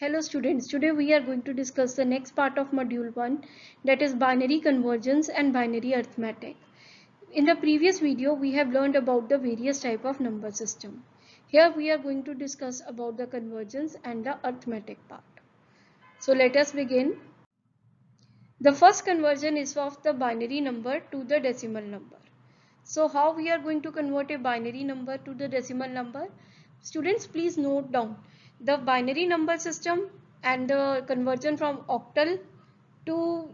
Hello students, today we are going to discuss the next part of module 1, that is binary convergence and binary arithmetic. In the previous video we have learned about the various type of number system. Here we are going to discuss about the convergence and the arithmetic part. So let us begin. The first conversion is of the binary number to the decimal number. So how we are going to convert a binary number to the decimal number? Students, please note down the binary number system and the conversion from octal to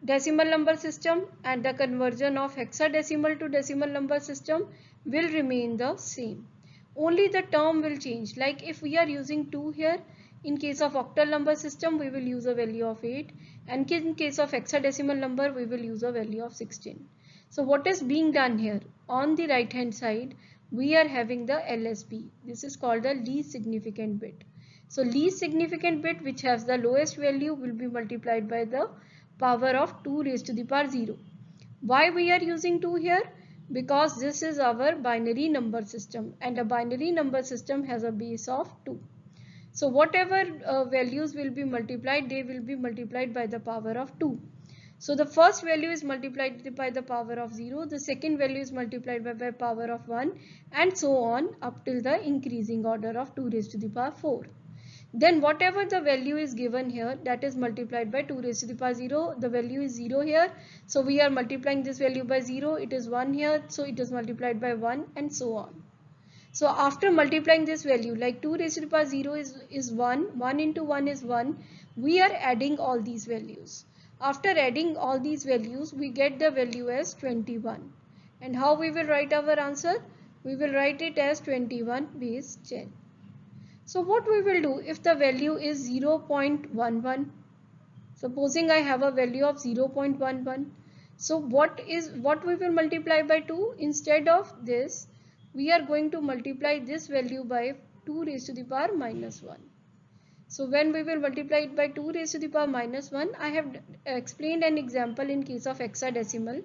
decimal number system and the conversion of hexadecimal to decimal number system will remain the same. Only the term will change. Like if we are using 2 here, in case of octal number system we will use a value of 8, and in case of hexadecimal number we will use a value of 16. So what is being done here? On the right hand side we are having the LSB. This is called the least significant bit. So least significant bit which has the lowest value will be multiplied by the power of 2 raised to the power 0. Why we are using 2 here? Because this is our binary number system and a binary number system has a base of 2. So whatever values will be multiplied, they will be multiplied by the power of 2. So the first value is multiplied by the power of 0, the second value is multiplied by power of 1, and so on up till the increasing order of 2 raised to the power 4. Then whatever the value is given here, that is multiplied by 2 raised to the power 0. The value is 0 here. So we are multiplying this value by 0. It is 1 here. So it is multiplied by 1 and so on. So after multiplying this value, like 2 raised to the power 0 is 1. 1 into 1 is 1. We are adding all these values. After adding all these values, we get the value as 21. And how we will write our answer? We will write it as 21 base 10. So what we will do if the value is 0.11? Supposing I have a value of 0.11. So what we will multiply by 2? Instead of this, we are going to multiply this value by 2 raised to the power minus 1. So when we will multiply it by 2 raised to the power minus 1, I have explained an example in case of hexadecimal,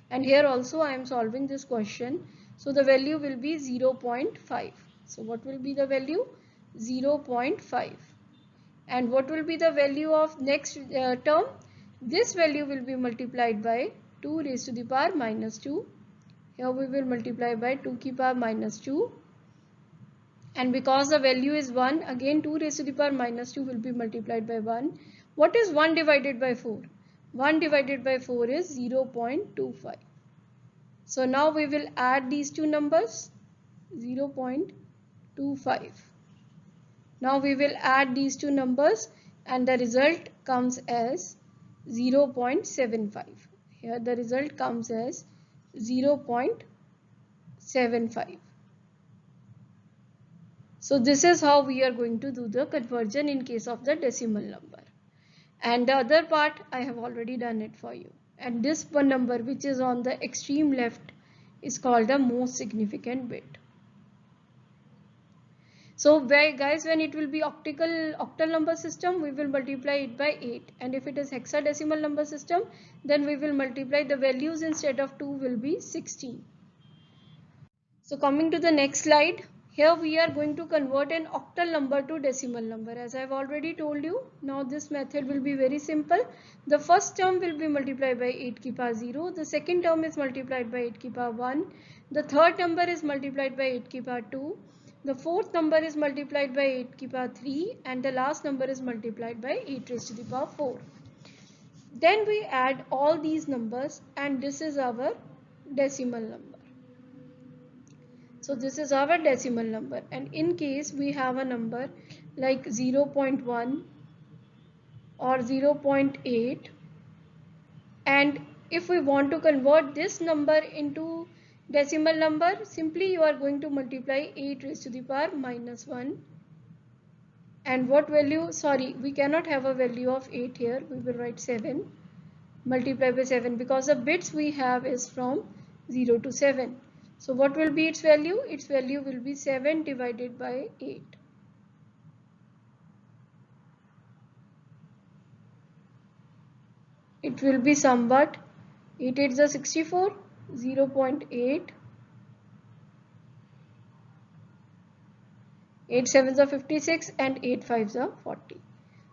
and here also I am solving this question. So the value will be 0.5. So what will be the value? 0.5. And what will be the value of next term? This value will be multiplied by 2 raised to the power minus 2. Here we will multiply by 2 to the power minus 2. And because the value is 1, again 2 raised to the power minus 2 will be multiplied by 1. What is 1 divided by 4? 1 divided by 4 is 0.25. So now we will add these two numbers, 0.25. Now we will add these two numbers and the result comes as 0.75. Here the result comes as 0.75. So this is how we are going to do the conversion in case of the decimal number. And the other part I have already done it for you. And this one number which is on the extreme left is called the most significant bit. So guys, when it will be octal number system, we will multiply it by 8, and if it is hexadecimal number system, then we will multiply the values instead of 2 will be 16. So coming to the next slide, here we are going to convert an octal number to decimal number. As I have already told you, now this method will be very simple. The first term will be multiplied by 8 to the power 0, the second term is multiplied by 8 to the power 1, the third number is multiplied by 8 to the power 2, the fourth number is multiplied by 8 to the power 3, and the last number is multiplied by 8 raised to the power 4. Then we add all these numbers and this is our decimal number. So this is our decimal number, and in case we have a number like 0.1 or 0.8, and if we want to convert this number into decimal number, simply you are going to multiply 8 raised to the power minus 1. And what value? Sorry, we cannot have a value of 8 here. We will write 7. Multiply by 7 because the bits we have is from 0 to 7. So what will be its value? Its value will be 7 divided by 8. It will be somewhat 8 8 is 64, 0.8 8 sevens are 56 and 8 fives are 40.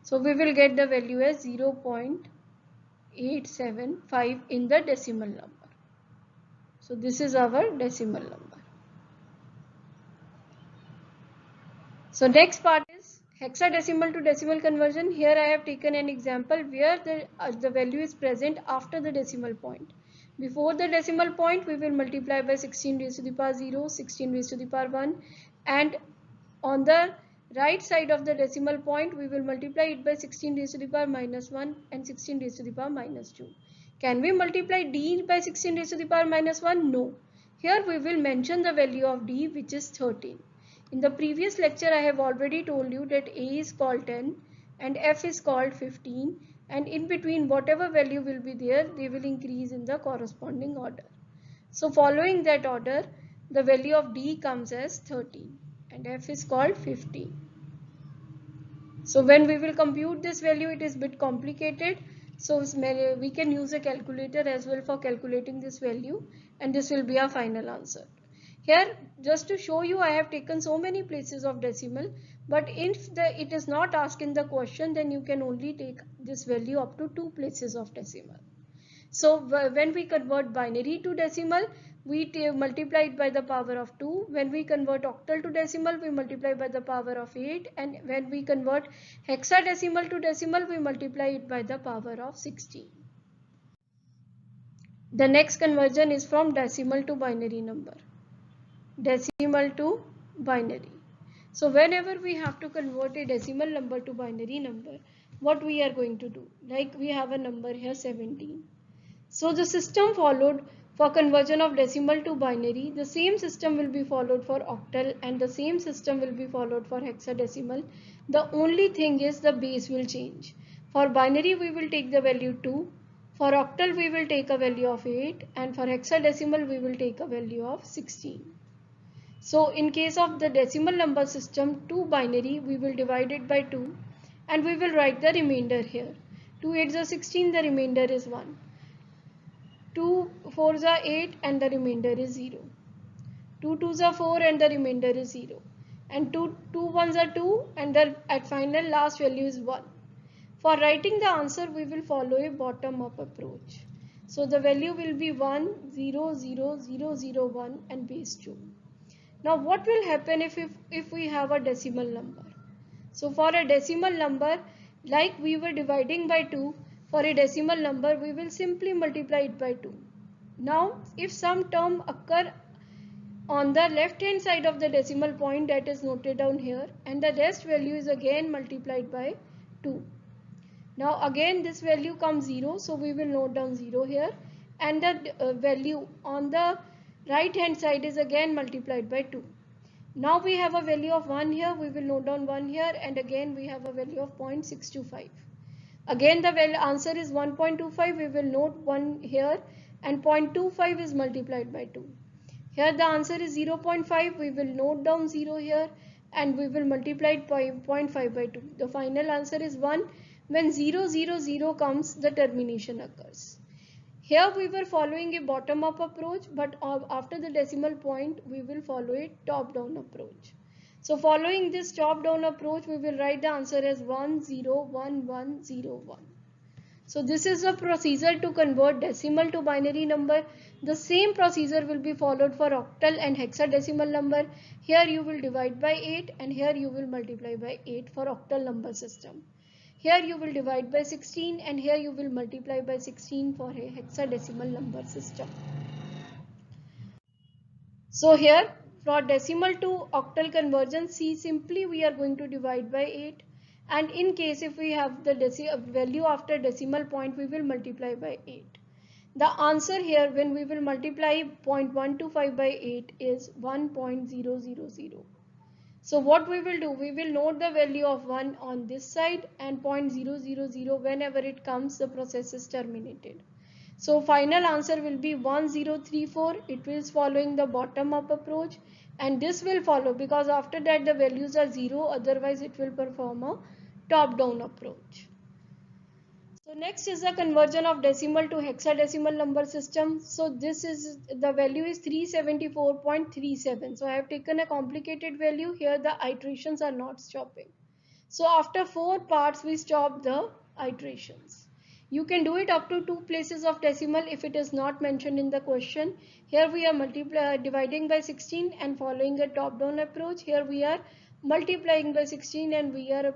So we will get the value as 0.875 in the decimal number. So this is our decimal number. So next part is hexadecimal to decimal conversion. Here I have taken an example where the value is present after the decimal point. Before the decimal point, we will multiply by 16 raised to the power 0, 16 raised to the power 1, and on the right side of the decimal point, we will multiply it by 16 raised to the power minus 1 and 16 raised to the power minus 2. Can we multiply d by 16 raised to the power minus 1? No. Here we will mention the value of d, which is 13. In the previous lecture, I have already told you that a is called 10 and f is called 15, and in between whatever value will be there, they will increase in the corresponding order. So following that order, the value of d comes as 13 and f is called 15. So when we will compute this value, it is a bit complicated. So we can use a calculator as well for calculating this value, and this will be our final answer. Here, just to show you, I have taken so many places of decimal, but if it is not asked in the question, then you can only take this value up to 2 places of decimal. So when we convert binary to decimal, we multiply it by the power of 2. When we convert octal to decimal, we multiply by the power of 8. And when we convert hexadecimal to decimal, we multiply it by the power of 16. The next conversion is from decimal to binary number. Decimal to binary. So whenever we have to convert a decimal number to binary number, what we are going to do? Like we have a number here 17. So the system followed for conversion of decimal to binary. The same system will be followed for octal and the same system will be followed for hexadecimal. The only thing is the base will change. For binary we will take the value 2. For octal we will take a value of 8 and for hexadecimal we will take a value of 16. So in case of the decimal number system, 2 binary, we will divide it by 2 and we will write the remainder here. 2 8s are 16, the remainder is 1. 2 4s are 8 and the remainder is 0. 2 2s are 4 and the remainder is 0. And 2 1s are 2 and the at final last value is 1. For writing the answer, we will follow a bottom up approach. So the value will be 1 0 0 0 0 1 and base 2. Now what will happen if we have a decimal number? So for a decimal number, like we were dividing by 2, for a decimal number we will simply multiply it by 2. Now if some term occur on the left hand side of the decimal point, that is noted down here, and the rest value is again multiplied by 2. Now again this value comes 0, so we will note down 0 here, and the value on the right hand side is again multiplied by 2. Now we have a value of 1 here, we will note down 1 here, and again we have a value of 0.625. Again the answer is 1.25, we will note 1 here, and 0.25 is multiplied by 2. Here the answer is 0.5, we will note down 0 here, and we will multiply it by 0.5 by 2. The final answer is 1. When 0 0 0 comes, the termination occurs. Here we were following a bottom up approach, but after the decimal point we will follow a top down approach. So following this top down approach, we will write the answer as 1 0 1 1 0 1. So this is a procedure to convert decimal to binary number. The same procedure will be followed for octal and hexadecimal number. Here you will divide by 8 and here you will multiply by 8 for octal number system. Here you will divide by 16 and here you will multiply by 16 for a hexadecimal number system. So here for decimal to octal conversion, see simply we are going to divide by 8, and in case if we have the value after decimal point, we will multiply by 8. The answer here when we will multiply 0.125 by 8 is 1.000. So what we will do, we will note the value of 1 on this side and 0.000 whenever it comes, the process is terminated. So final answer will be 1034. It is following the bottom up approach, and this will follow because after that the values are 0, otherwise it will perform a top down approach. So next is the conversion of decimal to hexadecimal number system. So this is the value is 374.37. So I have taken a complicated value. Here the iterations are not stopping. So after 4 parts we stop the iterations. You can do it up to 2 places of decimal if it is not mentioned in the question. Here we are dividing by 16 and following a top down approach. Here we are multiplying by 16 and we are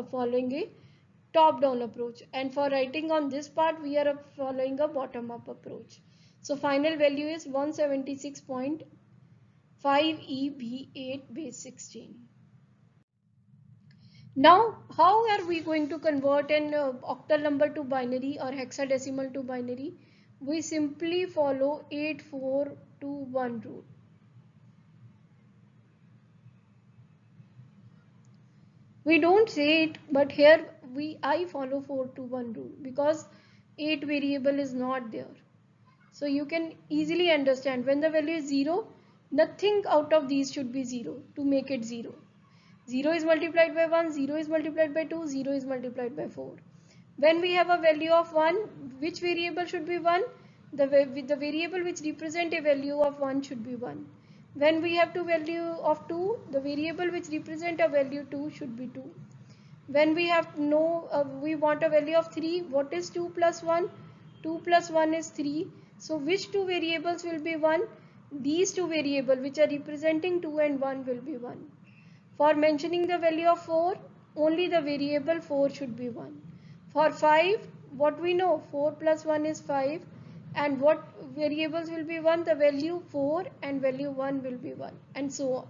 following a top down approach, and for writing on this part we are following a bottom up approach. So final value is 176.5 EB8 base 16. Now how are we going to convert an octal number to binary or hexadecimal to binary? We simply follow 8421 rule. We don't say it, but here I follow 4 to 1 rule because 8 variable is not there. So you can easily understand when the value is 0, nothing out of these should be 0 to make it 0. 0 is multiplied by 1, 0 is multiplied by 2, 0 is multiplied by 4. When we have a value of 1, which variable should be 1? The variable which represent a value of 1 should be 1. When we have two value of 2, the variable which represent a value 2 should be 2. When we have we want a value of 3, what is 2 plus 1? 2 plus 1 is 3. So which two variables will be 1? These two variables which are representing 2 and 1 will be 1. For mentioning the value of 4, only the variable 4 should be 1. For 5, what we know? 4 plus 1 is 5. And what variables will be 1? The value 4 and value 1 will be 1, and so on.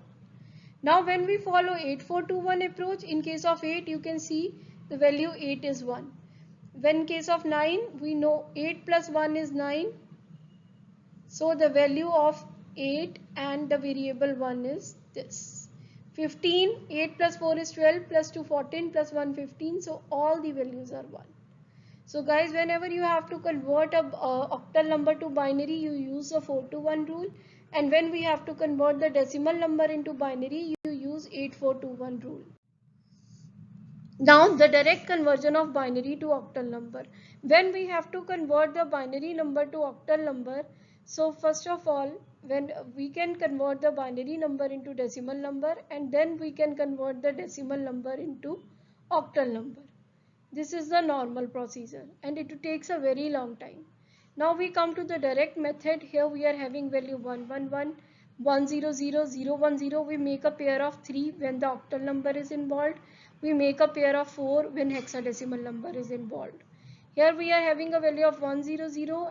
Now when we follow 8421 approach, in case of 8 you can see the value 8 is 1. When in case of 9 we know 8 plus 1 is 9. So the value of 8 and the variable 1 is this. 15, 8 plus 4 is 12, plus 2 14, plus 1 15. So all the values are 1. So guys, whenever you have to convert a octal number to binary, you use the 4 to 1 rule. And when we have to convert the decimal number into binary, you use 8421 rule. Now the direct conversion of binary to octal number. When we have to convert the binary number to octal number, so first of all, when we can convert the binary number into decimal number, and then we can convert the decimal number into octal number. This is the normal procedure and it takes a very long time. Now we come to the direct method. Here we are having value 111, 100, 010. We make a pair of 3 when the octal number is involved. We make a pair of 4 when hexadecimal number is involved. Here we are having a value of 100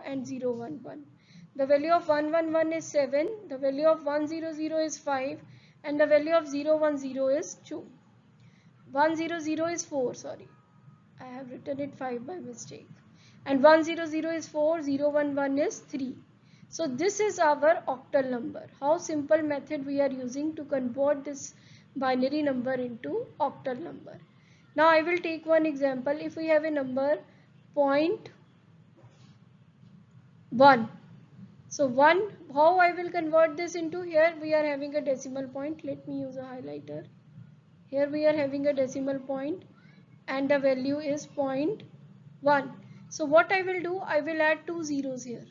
and 011. The value of 111 is 7, the value of 100 is 5, and the value of 010 is 2. 100 is 4, sorry. I have written it 5 by mistake. And 100 is 4, 011 is 3. So this is our octal number. How simple method we are using to convert this binary number into octal number. Now I will take one example. If we have a number 0.1. So 1, how I will convert this into? Here we are having a decimal point. Let me use a highlighter. Here we are having a decimal point and the value is 0.1. So what I will do, I will add 2 zeros here.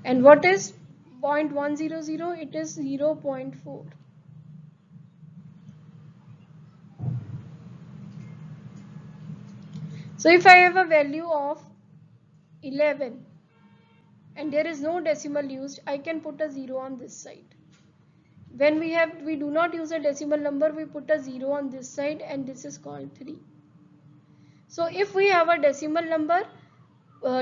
And what is 0.100? It is 0.4. So if I have a value of 11 and there is no decimal used, I can put a 0 on this side. When we do not use a decimal number, we put a 0 on this side and this is called 3. So if we have a decimal number,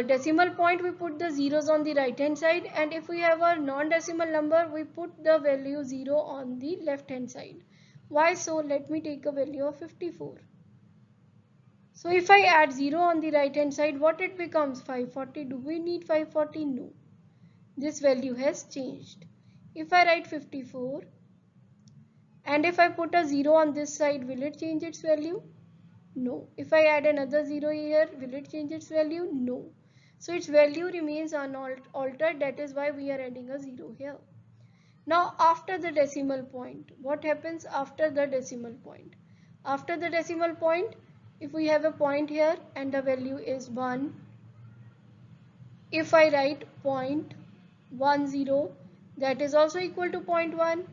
decimal point, we put the zeros on the right hand side, and if we have a non-decimal number, we put the value 0 on the left hand side. Why so? Let me take a value of 54. So if I add 0 on the right hand side, what it becomes? 540. Do we need 540? No. This value has changed. If I write 54 and if I put a 0 on this side, will it change its value? No. If I add another 0 here, will it change its value? No. So its value remains unaltered. That is why we are adding a 0 here. Now after the decimal point, what happens after the decimal point? After the decimal point, if we have a point here and the value is 1, if I write 0.10, that is also equal to 0.1.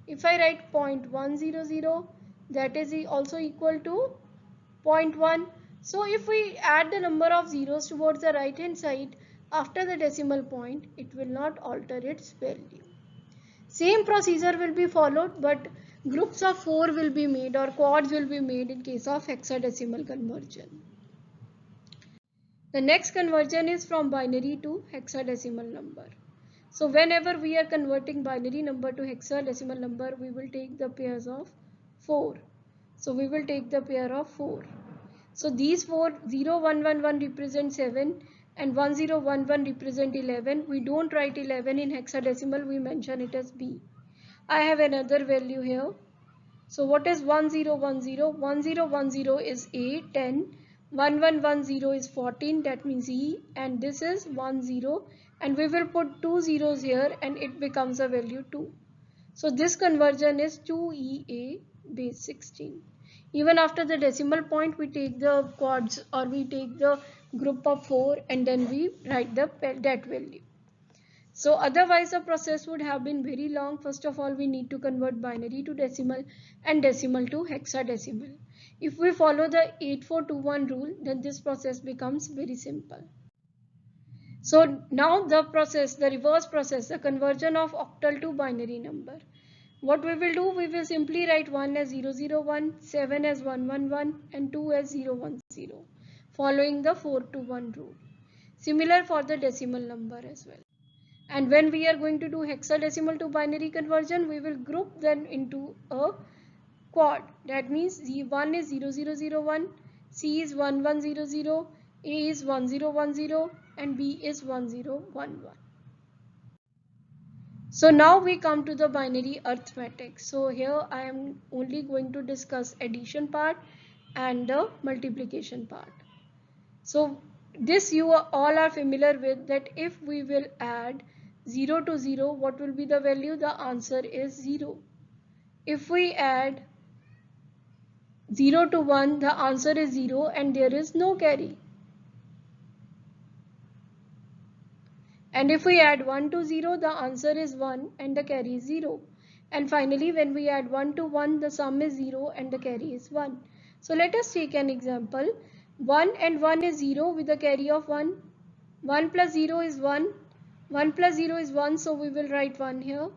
If I write 0.100, that is also equal to 0.1. So if we add the number of zeros towards the right hand side after the decimal point, it will not alter its value. Same procedure will be followed, but groups of 4 will be made or quads will be made in case of hexadecimal conversion. The next conversion is from binary to hexadecimal number. So whenever we are converting binary number to hexadecimal number, we will take the pairs of 4. So we will take the pair of 4. So these 4, 0, 1, 1, 1 represent 7 and 1, 0, 1, 1 represent 11. We don't write 11 in hexadecimal, we mention it as B. I have another value here. So what is 1, 0, 1, 0? 1, 0, 1, 0 is A, 10. 1, 1, 1, 0 is 14, that means E, and this is 1, 0, and we will put 2 zeros here and it becomes a value 2. So this conversion is 2EA base 16. Even after the decimal point, we take the quads or we take the group of 4 and then we write that value. So otherwise the process would have been very long. First of all, we need to convert binary to decimal and decimal to hexadecimal. If we follow the 8421 rule, then this process becomes very simple. So now the process, the reverse process, the conversion of octal to binary number. What we will do, we will simply write 1 as 001, 7 as 111 and 2 as 010, following the 4 to 1 rule. Similar for the decimal number as well. And when we are going to do hexadecimal to binary conversion, we will group them into a quad. That means Z1 is 0001, C is 1100, A is 1010 and B is 1011. So now we come to the binary arithmetic. So here I am only going to discuss addition part and the multiplication part. So this you all are familiar with, that if we will add 0 to 0, what will be the value? The answer is 0. If we add 0 to 1, the answer is 0 and there is no carry. And if we add 1 to 0, the answer is 1 and the carry is 0. And finally, when we add 1 to 1, the sum is 0 and the carry is 1. So let us take an example. 1 and 1 is 0 with a carry of 1. 1 plus 0 is 1. 1 plus 0 is 1, so we will write 1 here.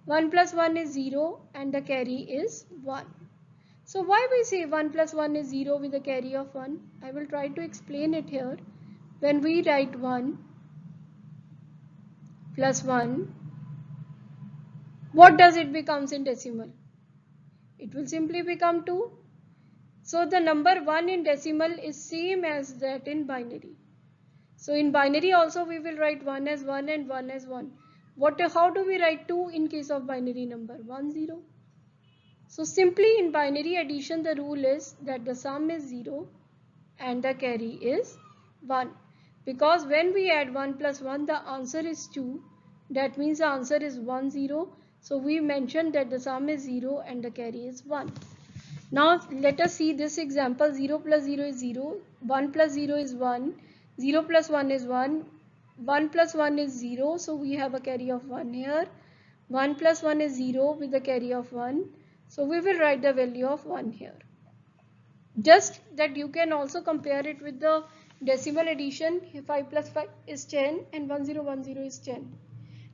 1 plus 1 is 0 and the carry is 1. So why we say 1 plus 1 is 0 with a carry of 1? I will try to explain it here. When we write 1 plus 1, what does it becomes in decimal? It will simply become 2. So the number 1 in decimal is same as that in binary. So in binary also we will write 1 as 1 and 1 as 1. How do we write 2 in case of binary number? 1, 0. So simply in binary addition, the rule is that the sum is 0 and the carry is 1. Because when we add 1 plus 1, the answer is 2. That means the answer is 1, 0. So we mentioned that the sum is 0 and the carry is 1. Now let us see this example. 0 plus 0 is 0. 1 plus 0 is 1. 0 plus 1 is 1. 1 plus 1 is 0. So we have a carry of 1 here. 1 plus 1 is 0 with a carry of 1. So we will write the value of 1 here. Just that you can also compare it with the decimal addition. 5 plus 5 is 10 and 1010 is 10.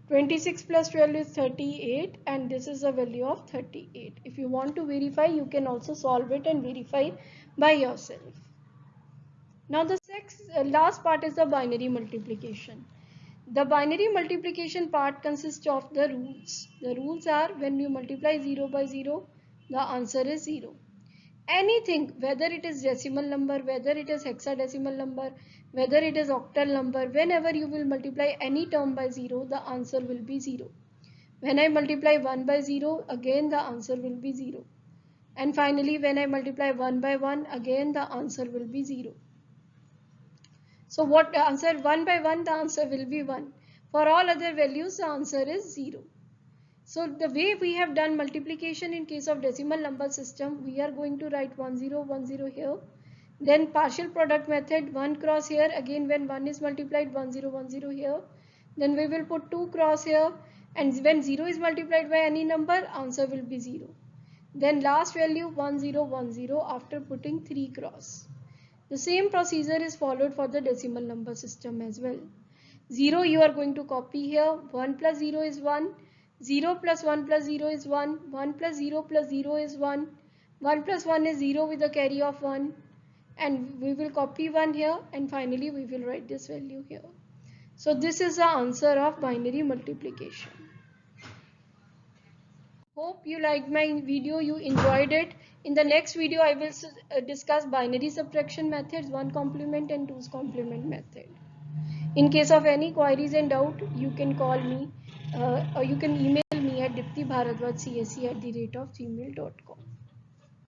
26 plus 12 is 38 and this is the value of 38. If you want to verify, you can also solve it and verify by yourself. Now the last part is the binary multiplication. The binary multiplication part consists of the rules. The rules are, when you multiply 0 by 0, the answer is 0. Anything, whether it is decimal number, whether it is hexadecimal number, whether it is octal number, whenever you will multiply any term by 0, the answer will be 0. When I multiply 1 by 0, again the answer will be 0. And finally, when I multiply 1 by 1, again the answer will be 0. So what answer 1 by 1, the answer will be 1. For all other values, the answer is 0. So the way we have done multiplication in case of decimal number system, we are going to write 1010 here. Then partial product method, 1 cross here, again when 1 is multiplied, 1010 here. Then we will put 2 cross here, and when 0 is multiplied by any number, answer will be 0. Then last value 1010 after putting 3 cross. The same procedure is followed for the decimal number system as well. 0 you are going to copy here, 1 plus 0 is 1, 0 plus 1 plus 0 is 1, 1 plus 0 plus 0 is 1, 1 plus 1 is 0 with a carry of 1, and we will copy 1 here, and finally we will write this value here. So this is the answer of binary multiplication. Hope you liked my video, you enjoyed it. In the next video I will discuss binary subtraction methods, 1 complement and 2's complement method. In case of any queries and doubt, you can call me or you can email me at diptibharadwajcac@gmail.com.